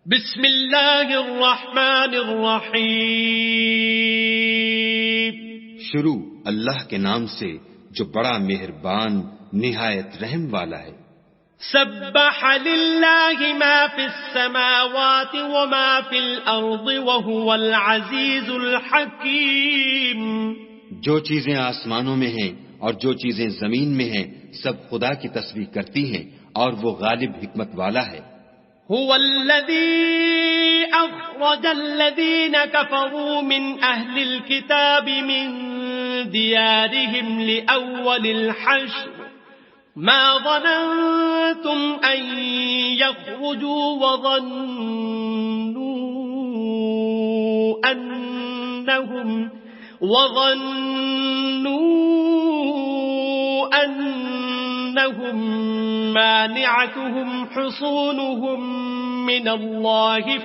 بسم اللہ الرحمن الرحیم. شروع اللہ کے نام سے جو بڑا مہربان نہایت رحم والا ہے. سبح للہ ما فی السماوات وما فی الارض وهو العزیز الحکیم. جو چیزیں آسمانوں میں ہیں اور جو چیزیں زمین میں ہیں سب خدا کی تسبیح کرتی ہیں اور وہ غالب حکمت والا ہے. هو الذي أخرج الذين كفروا من أهل الكتاب من ديارهم لأول الحشر ما ظننتم أن يخرجوا وظنوا أنهم مانعتهم حصونهم من الله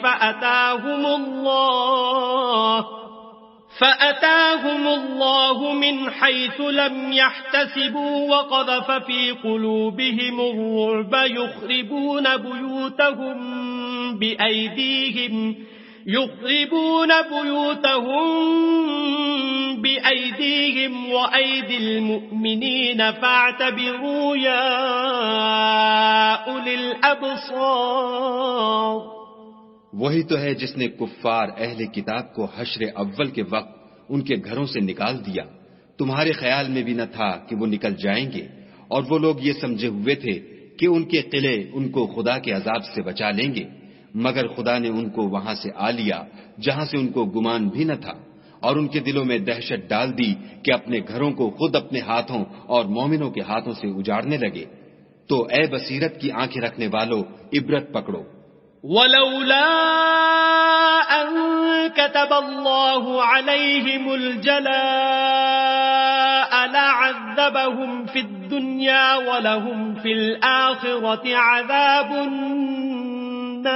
فأتاهم الله من حيث لم يحتسبوا وقذف في قلوبهم الرعب يخربون بيوتهم بأيديهم وأيدي المؤمنين فاعتبروا يا أولي الأبصار. وہی تو ہے جس نے کفار اہل کتاب کو حشر اول کے وقت ان کے گھروں سے نکال دیا. تمہارے خیال میں بھی نہ تھا کہ وہ نکل جائیں گے، اور وہ لوگ یہ سمجھے ہوئے تھے کہ ان کے قلعے ان کو خدا کے عذاب سے بچا لیں گے، مگر خدا نے ان کو وہاں سے آ لیا جہاں سے ان کو گمان بھی نہ تھا، اور ان کے دلوں میں دہشت ڈال دی کہ اپنے گھروں کو خود اپنے ہاتھوں اور مومنوں کے ہاتھوں سے اجاڑنے لگے. تو اے بصیرت کی آنکھیں رکھنے والو، عبرت پکڑو. ولولا أن كتب الله عليهم الجلاء لعذبهم في الدنيا ولهم في الآخرة عذاب النار.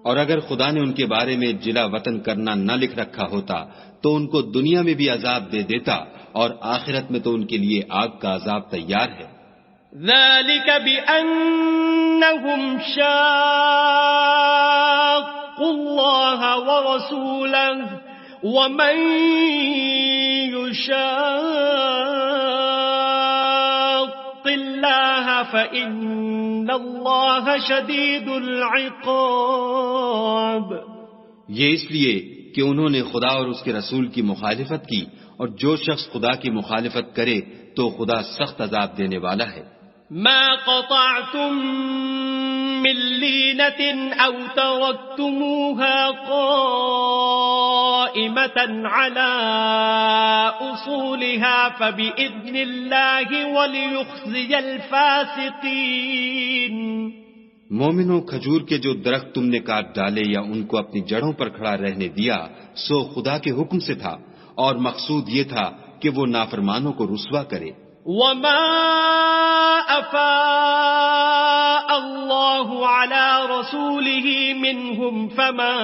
اور اگر خدا نے ان کے بارے میں جلا وطن کرنا نہ لکھ رکھا ہوتا تو ان کو دنیا میں بھی عذاب دے دیتا، اور آخرت میں تو ان کے لیے آگ کا عذاب تیار ہے. ذلك بأنهم شاقوا الله ورسوله ومن يشاق الله فإن الله شديد العقاب. یہ اس لیے کہ انہوں نے خدا اور اس کے رسول کی مخالفت کی، اور جو شخص خدا کی مخالفت کرے تو خدا سخت عذاب دینے والا ہے. ما قطعتم من لينة أو تركتموها قائمة على أصولها فبإذن الله وليخزي الفاسقين. مومنوں، کھجور کے جو درخت تم نے کاٹ ڈالے یا ان کو اپنی جڑوں پر کھڑا رہنے دیا سو خدا کے حکم سے تھا، اور مقصود یہ تھا کہ وہ نافرمانوں کو رسوا کرے. وما أفاء الله على رسوله منهم فما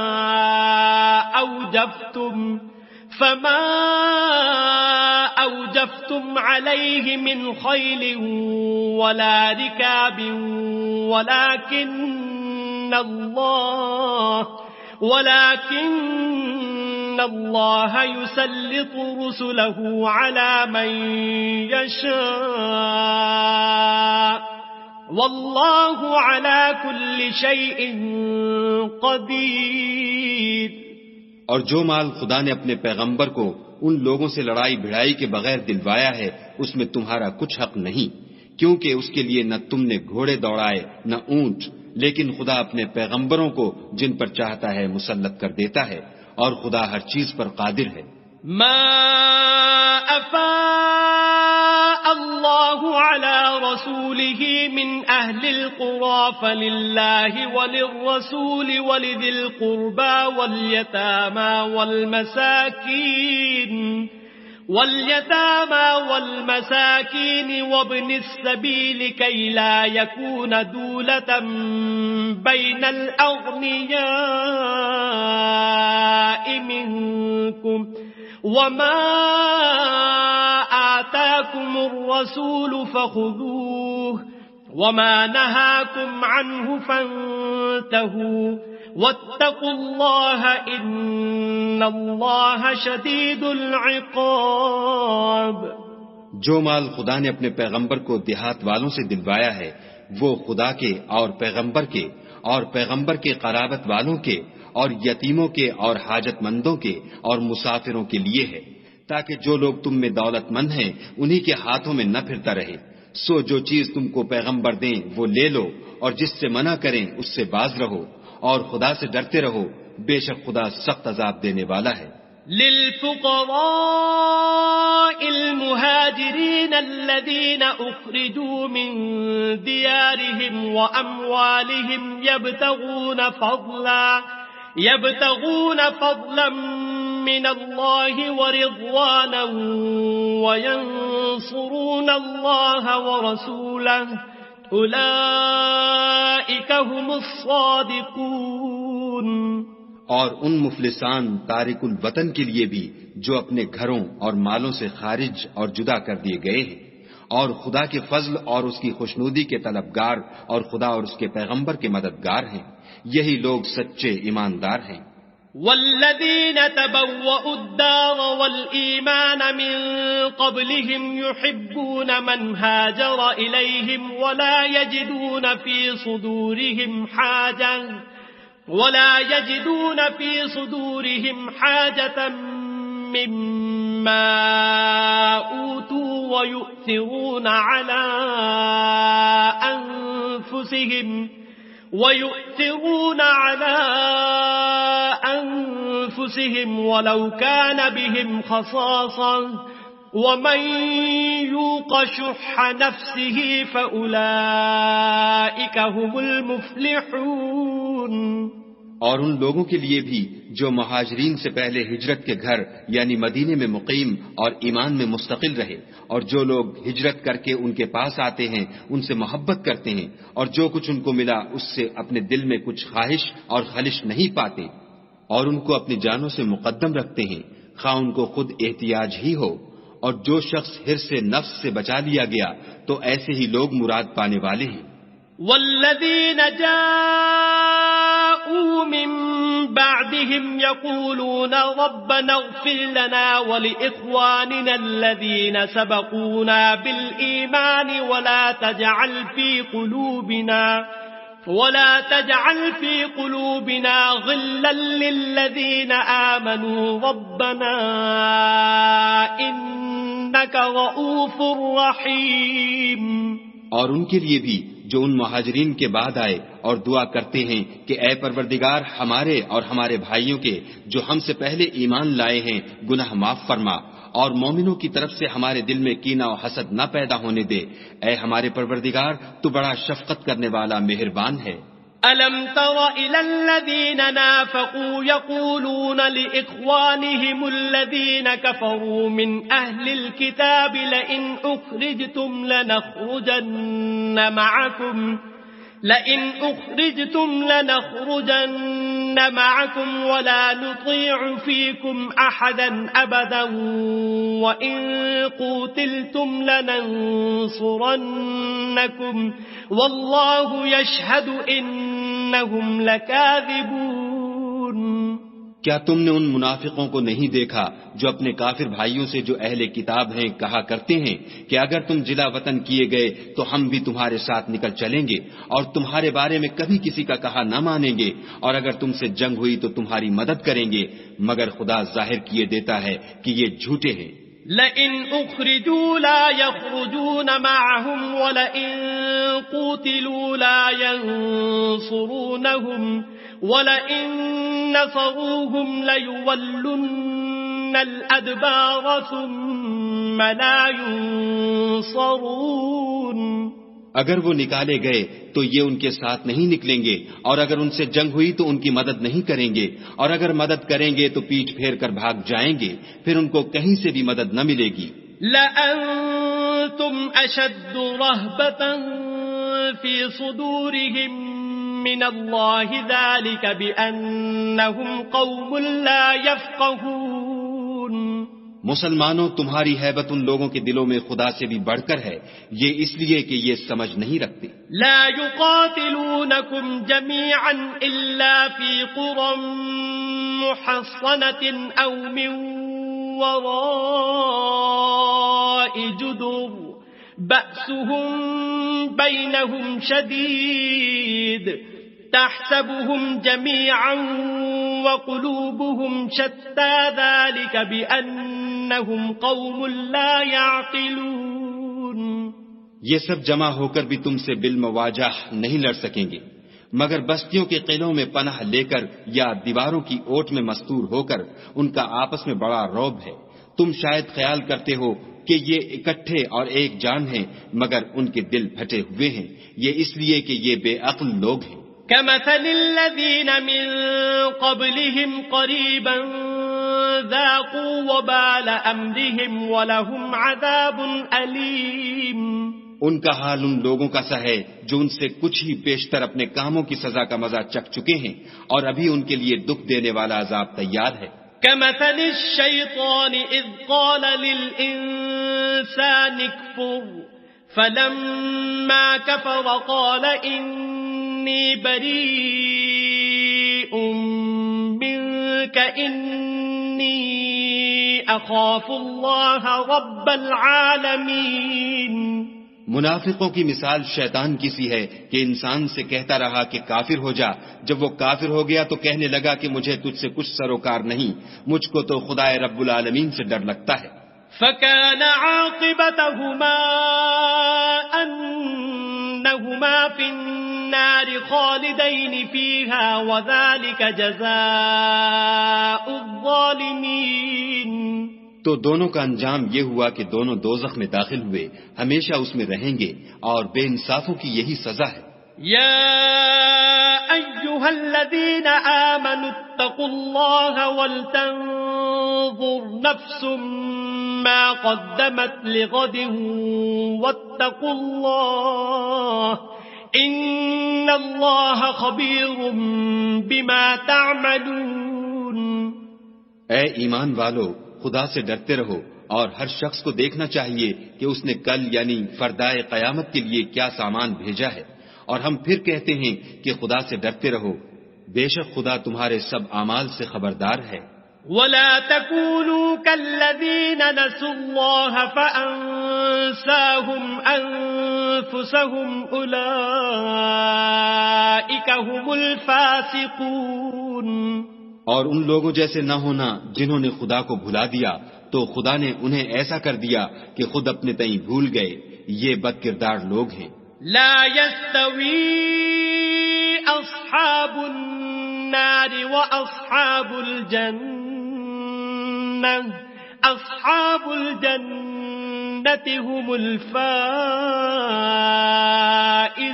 أوجفتم عليه من خيل ولا ركاب ولكن الله يسلط رسله على من يشاء والله على كل شيء قدير. اور جو مال خدا نے اپنے پیغمبر کو ان لوگوں سے لڑائی بھڑائی کے بغیر دلوایا ہے اس میں تمہارا کچھ حق نہیں، کیونکہ اس کے لیے نہ تم نے گھوڑے دوڑائے نہ اونٹ، لیکن خدا اپنے پیغمبروں کو جن پر چاہتا ہے مسلط کر دیتا ہے، اور خدا ہر چیز پر قادر ہے. ما أفاء الله على رسوله من أهل القرى فلله وللرسول ولذي القربى واليتامى وابن السبيل كي لا يكون دولة بين الأغنياء منكم وما آتاكم الرسول فخذوه وما نهاكم عنه فانتهوا واتقوا الله إن الله شديد العقاب. جو مال خدا نے اپنے پیغمبر کو دیہات والوں سے دلوایا ہے وہ خدا کے اور پیغمبر کے قرابت والوں کے اور یتیموں کے اور حاجت مندوں کے اور مسافروں کے لیے ہے، تاکہ جو لوگ تم میں دولت مند ہیں انہی کے ہاتھوں میں نہ پھرتا رہے. سو جو چیز تم کو پیغمبر دیں وہ لے لو، اور جس سے منع کریں اس سے باز رہو، اور خدا سے ڈرتے رہو، بے شک خدا سخت عذاب دینے والا ہے. للفقراء المهاجرين الذين أخرجوا من ديارهم وأموالهم يبتغون فضلا من الله ورضوانا وينصرون الله ورسوله أولئك هم الصادقون. اور ان مفلسان تارک الوطن کے لیے بھی جو اپنے گھروں اور مالوں سے خارج اور جدا کر دیے گئے ہیں اور خدا کے فضل اور اس کی خوشنودی کے طلبگار اور خدا اور اس کے پیغمبر کے مددگار ہیں، یہی لوگ سچے ایماندار ہیں. والذین تبوؤوا الدار والایمان من قبلهم يحبون من هاجر إليهم ولا يجدون في صدورهم حاجة مما أوتوا ويؤثرون على أنفسهم ولو كان بهم خصاصة ومن يوق شح نفسه فأولئك هم المفلحون. اور ان لوگوں کے لیے بھی جو مہاجرین سے پہلے ہجرت کے گھر یعنی مدینے میں مقیم اور ایمان میں مستقل رہے، اور جو لوگ ہجرت کر کے ان کے پاس آتے ہیں ان سے محبت کرتے ہیں اور جو کچھ ان کو ملا اس سے اپنے دل میں کچھ خواہش اور خلش نہیں پاتے، اور ان کو اپنی جانوں سے مقدم رکھتے ہیں خواہ ان کو خود احتیاج ہی ہو. اور جو شخص حرص نفس سے بچا لیا گیا تو ایسے ہی لوگ مراد پانے والے ہیں. والذین جاءوا من بعدهم يقولون ربنا اغفر لنا ولإخواننا الذين سبقونا بالإيمان ولا تجعل في قلوبنا غلا للذين آمنوا ربنا إنك رؤوف رحيم. اور ان کے لیے بھی جو ان مہاجرین کے بعد آئے اور دعا کرتے ہیں کہ اے پروردگار ہمارے اور ہمارے بھائیوں کے جو ہم سے پہلے ایمان لائے ہیں گناہ معاف فرما، اور مومنوں کی طرف سے ہمارے دل میں کینہ و حسد نہ پیدا ہونے دے. اے ہمارے پروردگار تو بڑا شفقت کرنے والا مہربان ہے. أَلَمْ تَرَ إِلَى الَّذِينَ نَافَقُوا يَقُولُونَ لِإِخْوَانِهِمُ الَّذِينَ كَفَرُوا مِنْ أَهْلِ الْكِتَابِ لَئِنْ أُخْرِجْتُمْ لَنَخْرُجَنَّ مَعَكُمْ وَلَا نُطِيعُ فِيكُمْ أَحَدًا أَبَدًا وَإِنْ قُوتِلْتُمْ لَنَنْصُرَنَّكُمْ وَاللَّهُ يَشْهَدُ إِنَّهُمْ لَكَاذِبُونَ. کیا تم نے ان منافقوں کو نہیں دیکھا جو اپنے کافر بھائیوں سے جو اہل کتاب ہیں کہا کرتے ہیں کہ اگر تم جلا وطن کیے گئے تو ہم بھی تمہارے ساتھ نکل چلیں گے اور تمہارے بارے میں کبھی کسی کا کہا نہ مانیں گے، اور اگر تم سے جنگ ہوئی تو تمہاری مدد کریں گے، مگر خدا ظاہر کیے دیتا ہے کہ یہ جھوٹے ہیں. لئن اخرجوا لا يخرجون معهم ولئن قوتلوا لا ينصرونهم ولئن نصروهم ليولن الأدبار ثم لا ينصرون. اگر وہ نکالے گئے تو یہ ان کے ساتھ نہیں نکلیں گے، اور اگر ان سے جنگ ہوئی تو ان کی مدد نہیں کریں گے، اور اگر مدد کریں گے تو پیٹھ پھیر کر بھاگ جائیں گے، پھر ان کو کہیں سے بھی مدد نہ ملے گی. لَأَنْتُمْ أَشَدُّ رَهْبَةً فِي صُدُورِهِمْ مِنَ اللَّهِ ذَلِكَ بِأَنَّهُمْ قَوْمٌ لَا يَفْقَهُونَ. مسلمانوں تمہاری ہیبت ان لوگوں کے دلوں میں خدا سے بھی بڑھ کر ہے، یہ اس لیے کہ یہ سمجھ نہیں رکھتے۔ لا يقاتلونكم جميعا إلا في قرى محصنة أو من وراء جدر بأسهم بينهم شديد تحسبهم جميعا وقلوبهم شتى ذلك بأنهم قوم لا يعقلون۔ یہ سب جمع ہو کر بھی تم سے بالمواجہ نہیں لڑ سکیں گے، مگر بستیوں کے قلعوں میں پناہ لے کر یا دیواروں کی اوٹ میں مستور ہو کر ان کا آپس میں بڑا رعب ہے۔ تم شاید خیال کرتے ہو کہ یہ اکٹھے اور ایک جان ہیں، مگر ان کے دل پھٹے ہوئے ہیں، یہ اس لیے کہ یہ بے عقل لوگ ہیں۔ كمثل الذين من قبلهم قريبا ذاقوا وبال أمرهم ولهم عذاب أليم۔ ان کا حال ان لوگوں کا سا ہے جو ان سے کچھ ہی پیشتر اپنے کاموں کی سزا کا مزہ چکھ چکے ہیں، اور ابھی ان کے لیے دکھ دینے والا عذاب تیار ہے۔ كمثل الشيطان إذ قال للإنسان اكفر فلما كفر قال إني بريء منك إني أخاف الله رب العالمين۔ منافقوں کی مثال شیطان کی سی ہے کہ انسان سے کہتا رہا کہ کافر ہو جا، جب وہ کافر ہو گیا تو کہنے لگا کہ مجھے تجھ سے کچھ سروکار نہیں، مجھ کو تو خدا رب العالمین سے ڈر لگتا ہے۔ فكان عاقبتهما أنهما في النار خالدين فيها وذلك جزاء الظالمين۔ تو دونوں کا انجام یہ ہوا کہ دونوں دوزخ میں داخل ہوئے، ہمیشہ اس میں رہیں گے، اور بے انصافوں کی یہی سزا ہے۔ يا أيها الذين آمنوا اتقوا الله ولتنظر نفس ما قدمت لغد واتقوا الله إن الله خبير بما تعملون۔ اے ایمان والو، خدا سے ڈرتے رہو، اور ہر شخص کو دیکھنا چاہیے کہ اس نے کل یعنی فردائے قیامت کے لیے کیا سامان بھیجا ہے، اور ہم پھر کہتے ہیں کہ خدا سے ڈرتے رہو، بے شک خدا تمہارے سب اعمال سے خبردار ہے۔ ولا تكونوا كالذين نسوا الله فأنساهم أنفسهم أولئك هم الفاسقون۔ اور ان لوگوں جیسے نہ ہونا جنہوں نے خدا کو بھلا دیا تو خدا نے انہیں ایسا کر دیا کہ خود اپنے تئیں بھول گئے، یہ بد کردار لوگ ہیں۔ لا يستوي أصحاب النار وأصحاب الجنة أصحاب الجنة هم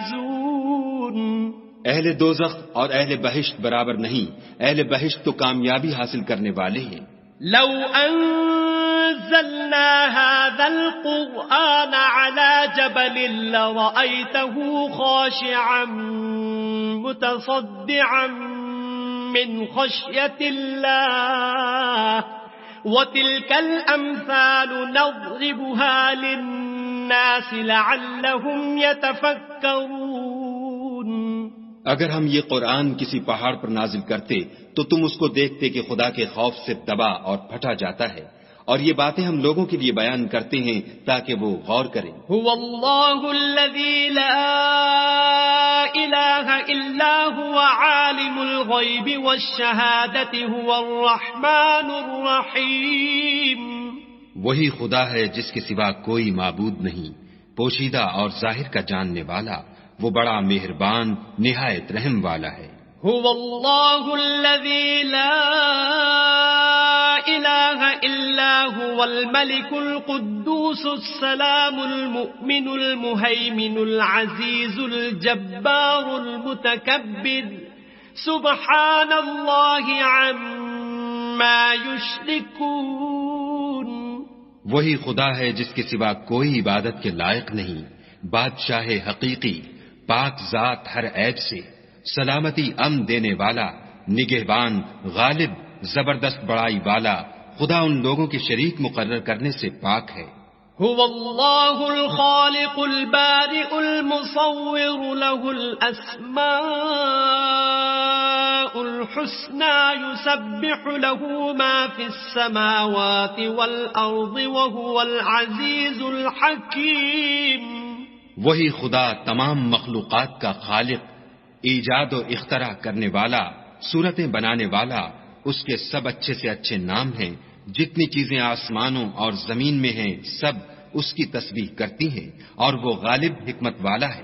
الفائزون۔ اہل دوزخ اور اہل بہشت برابر نہیں، اہل بہشت تو کامیابی حاصل کرنے والے ہیں۔ لو أنزلنا هذا القرآن على جبل لرأيته خاشعا متصدعا من خشية الله وتلك الأمثال نضربها للناس لعلهم يتفكرون۔ اگر ہم یہ قرآن کسی پہاڑ پر نازل کرتے تو تم اس کو دیکھتے کہ خدا کے خوف سے دبا اور پھٹا جاتا ہے، اور یہ باتیں ہم لوگوں کے لیے بیان کرتے ہیں تاکہ وہ غور کریں۔ هو الله الذي لا إله إلا هو عالم الغيب والشهادة هو الرحمن الرحيم۔ وہی خدا ہے جس کے سوا کوئی معبود نہیں، پوشیدہ اور ظاہر کا جاننے والا، وہ بڑا مہربان نہایت رحم والا ہے۔ هو الله الذي لا إله إلا هو الملك القدوس السلام المؤمن المهيمن العزيز الجبار المتكبر سبحان الله عما يشركون۔ وہی خدا ہے جس کے سوا کوئی عبادت کے لائق نہیں، بادشاہ حقیقی، پاک ذات ہر عیب سے، سلامتی امن دینے والا، نگہبان، غالب، زبردست بڑائی والا، خدا ان لوگوں کے شریک مقرر کرنے سے پاک ہے۔ هو الله الخالق البارئ المصور له الأسماء الحسنى يسبح له ما في السماوات والأرض وهو العزيز الحكيم۔ وہی خدا تمام مخلوقات کا خالق، ایجاد و اختراع کرنے والا، صورتیں بنانے والا، اس کے سب اچھے سے اچھے نام ہیں۔ جتنی چیزیں آسمانوں اور زمین میں ہیں سب اس کی تسبیح کرتی ہیں، اور وہ غالب حکمت والا ہے۔